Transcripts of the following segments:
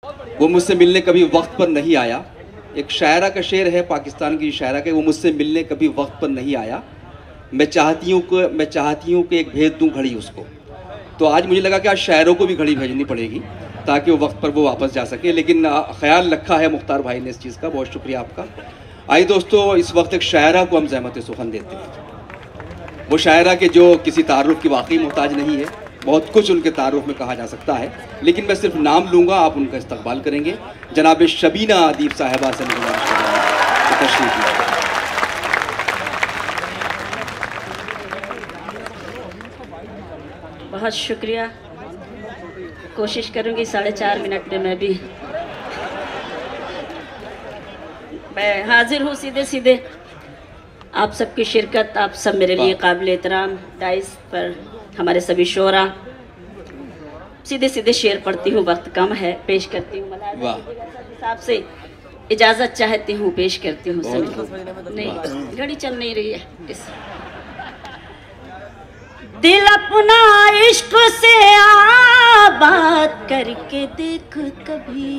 वो मुझसे मिलने कभी वक्त पर नहीं आया। एक शायरा का शेर है, पाकिस्तान की शायरा का, वो मुझसे मिलने कभी वक्त पर नहीं आया। मैं चाहती हूँ कि एक भेज दूँ घड़ी उसको। तो आज मुझे लगा कि आज शायरों को भी घड़ी भेजनी पड़ेगी ताकि वो वक्त पर वो वापस जा सके, लेकिन ख्याल रखा है मुख्तार भाई ने इस चीज़ का, बहुत शुक्रिया आपका। आइए दोस्तों, इस वक्त एक शायरा को हम ज़हमत सुखन देते हैं। वो शायरा के जो किसी तारुफ की वाकई मोहताज नहीं है, बहुत कुछ उनके तारुफ में कहा जा सकता है, लेकिन मैं सिर्फ नाम लूँगा, आप उनका इस्तकबाल करेंगे। जनाब शबीना अदीब साहिबा से तशरीफ लाए। बहुत शुक्रिया। कोशिश करूँगी 4.5 मिनट में मैं हाजिर हूँ। सीधे सीधे आप सबकी शिरकत, आप सब मेरे लिए काबिल एहतराम। डाइस पर हमारे सभी शोरा। सीधे सीधे शेर पढ़ती हूँ, वक्त कम है, पेश करती हूँ। हिसाब से इजाज़त चाहती हूँ, पेश करती हूँ। नहीं, घड़ी चल नहीं रही है। दिल अपना इश्क से आबाद करके देख कभी,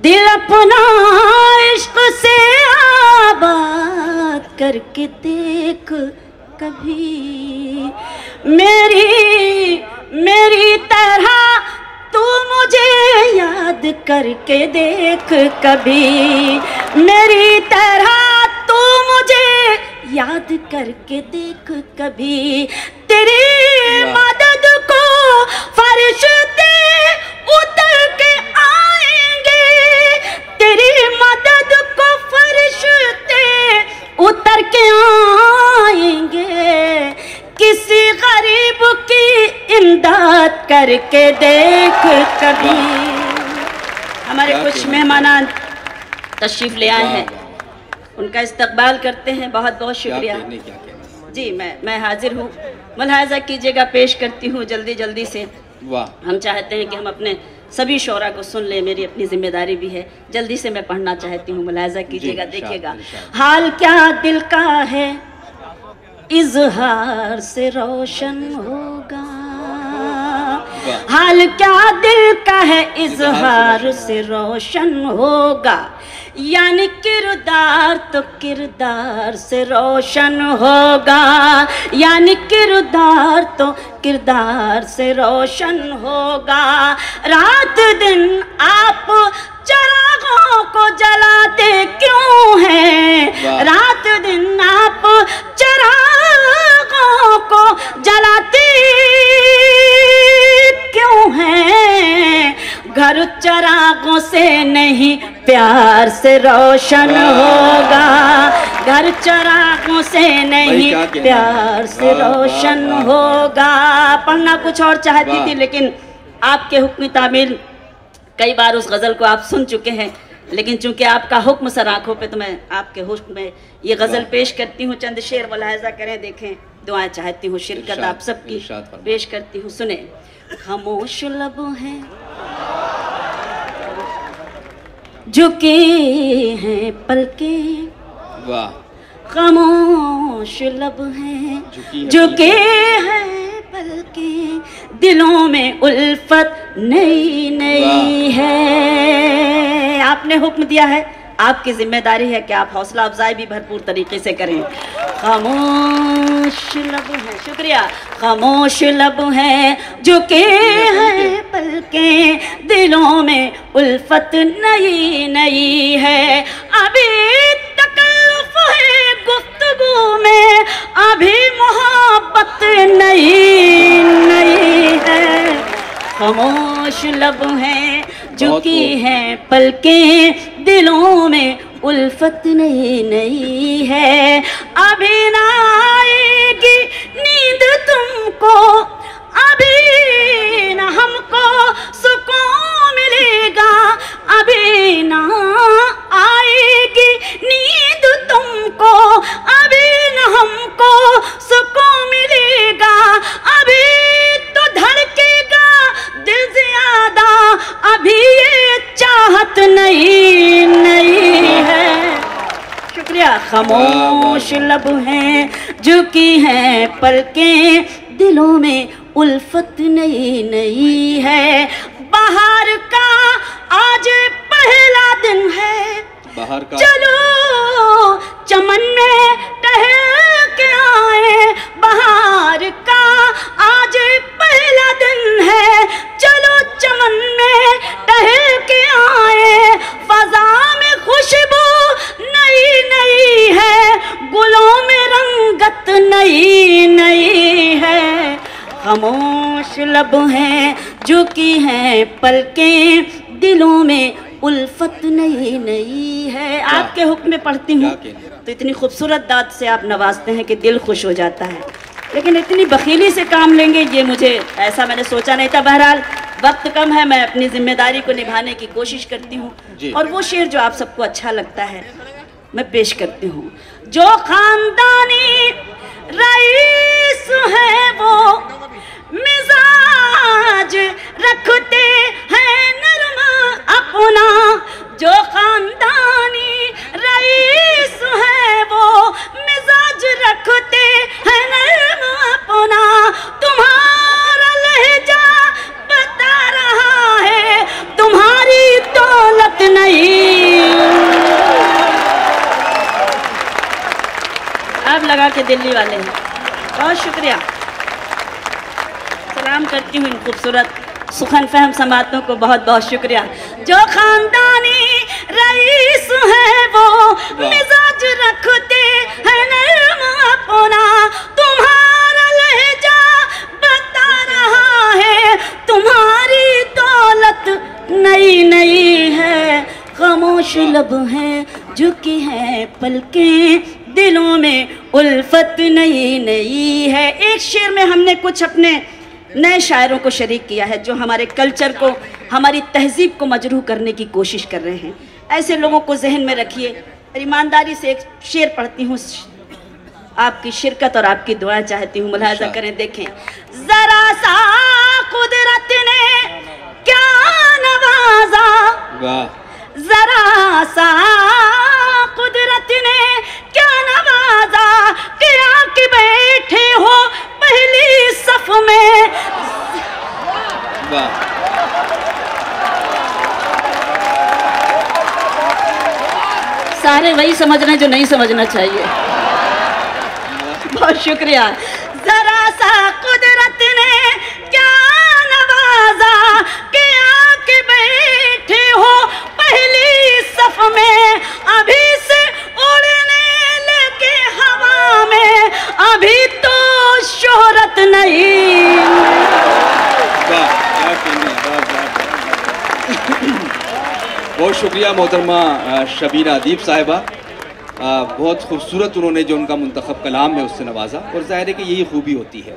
दिल अपना इश्क से आबाद करके देख कभी। मेरी तरह तू मुझे याद करके देख कभी, मेरी तरह तू मुझे याद करके देख कभी। तेरी मदद को फरिश्ते उतर के आएंगे, तेरी मदद को फरिश्ते उतर के आएंगे। किसी गरीब की इमदाद करके देख कभी। हमारे कुछ मेहमान तशरीफ ले आए हैं, उनका इस्तकबाल करते हैं। बहुत बहुत शुक्रिया जी। मैं हाजिर हूँ, मुलाहजा कीजिएगा, पेश करती हूँ जल्दी जल्दी से। वाह, हम चाहते हैं कि हम अपने सभी शोरा को सुन ले, मेरी अपनी जिम्मेदारी भी है। जल्दी से मैं पढ़ना चाहती हूँ, मुलाहजा कीजिएगा, देखिएगा। हाल क्या दिल का है इजहार से रोशन होगा, हाल क्या दिल का है इजहार से रोशन होगा। यानी किरदार तो किरदार से रोशन होगा, यानी किरदार तो किरदार से रोशन होगा। रात दिन आप चरागों को जलाते क्यों हैं, रात दिन आप चरागों को जलाते क्यों हैं। घर चरागों से नहीं प्यार से रोशन होगा, घर चरागों से नहीं प्यार से रोशन होगा। पढ़ना कुछ और चाहती थी, लेकिन आपके हुक्म तामील कई बार उस गज़ल को आप सुन चुके हैं, लेकिन चूंकि आपका हुक्म सर आँखों पे, तो मैं आपके हुक्म में ये गज़ल पेश करती हूँ। चंद शेर मुलाहिज़ा करें, देखें, दुआएं चाहती हूँ, शिरकत आप सबकी पेश करती हूँ। सुने। खामोश लब हैं झुके हैं पलके, वाह, खामोश लब हैं झुके हैं पलके, दिलों में उल्फत नई नई है। आपने हुक्म दिया है, आपकी जिम्मेदारी है कि आप हौसला अफजाई भी भरपूर तरीके से करें। खामोश लब हैं, शुक्रिया। खामोश लब हैं झुके हैं पलके, दिलों में उल्फत नई नई है। अभी तकल्लुफ है गुफ्तगू में, अभी मोहब्बत नई नई है। खामोश लब हैं झुकी हैं पलकें, दिलों में उल्फत नई नई है। अभी ना आएगी नींद तुमको, अभी ना हमको सुकून मिलेगा, अभी ना आएगी नींद तुमको, अभी ना हमको सुकून मिलेगा। अभी तो धड़केगा दिल ज्यादा, अभी ये चाहत नई नई है। शुक्रिया। खामोश लब हैं झुकी हैं पलकें, दिलों में उल्फत नई नई है। बाहर का आज पहला दिन है, बाहर का चलो चमन में टहल के आए। बाहर का आज पहला दिन है, चलो चमन में टहल के आए। फजा में खुशबू नई नई है, गुलों में रंगत नई नई है। खामोश लब हैं झुकी हैं पलकें, दिलों में उल्फत नई नई है। आपके हुक्म में पढ़ती हूँ तो इतनी खूबसूरत दाद से आप नवाजते हैं कि दिल खुश हो जाता है, लेकिन इतनी बखीली से काम लेंगे ये मुझे ऐसा मैंने सोचा नहीं था। बहरहाल वक्त कम है, मैं अपनी जिम्मेदारी को निभाने की कोशिश करती हूँ और वो शेर जो आप सबको अच्छा लगता है मैं पेश करती हूँ। जो खानदानी रईस है वो मिजाज रखते हैं नरम अपना। जो खानदानी रईस है वो मिजाज रखते हैं नरम अपना। तुम्हारा लहजा बता रहा है तुम्हारी दौलत नहीं। अब लगा के दिल्ली वाले हैं, बहुत शुक्रिया। सलाम करती हूँ इन खूबसूरत सुखन फहम समातों को, बहुत बहुत शुक्रिया। जो खानदानी रईस है वो मिजाज रखते हैं नरम अपना। तुम्हारा लहजा बता रहा है तुम्हारी दौलत नई नई है। खामोश लब हैं झुकी हैं पलकें, दिलों में उल्फत नई नई है। एक शेर में हमने कुछ अपने नए शायरों को शरीक किया है जो हमारे कल्चर को, हमारी तहजीब को मजरूह करने की कोशिश कर रहे हैं। ऐसे लोगों को जहन में रखिए। ईमानदारी से एक शेर पढ़ती हूँ, आपकी शिरकत और आपकी दुआ चाहती हूँ, मुलाहाजा करें, देखें। जरा सा कुदरत ने क्या नवाजा, जरा सा कुदरत ने क्या नवाजा, कि आके बैठे हो पहली सफ में। सारे वही समझ रहे हैं जो नहीं समझना चाहिए। बहुत शुक्रिया। जरा सा कुदरत ने क्या नवाजा, कि आके बैठे हो पहली सफ में। अभी से उड़ने लगे हवा में, अभी तो शोहरत नहीं। बहुत शुक्रिया मोहतरमा शबीना अदीब साहिबा। बहुत खूबसूरत उन्होंने जो उनका मुंतखब कलाम है उससे नवाजा, और ज़ाहिर है कि यही खूबी होती है।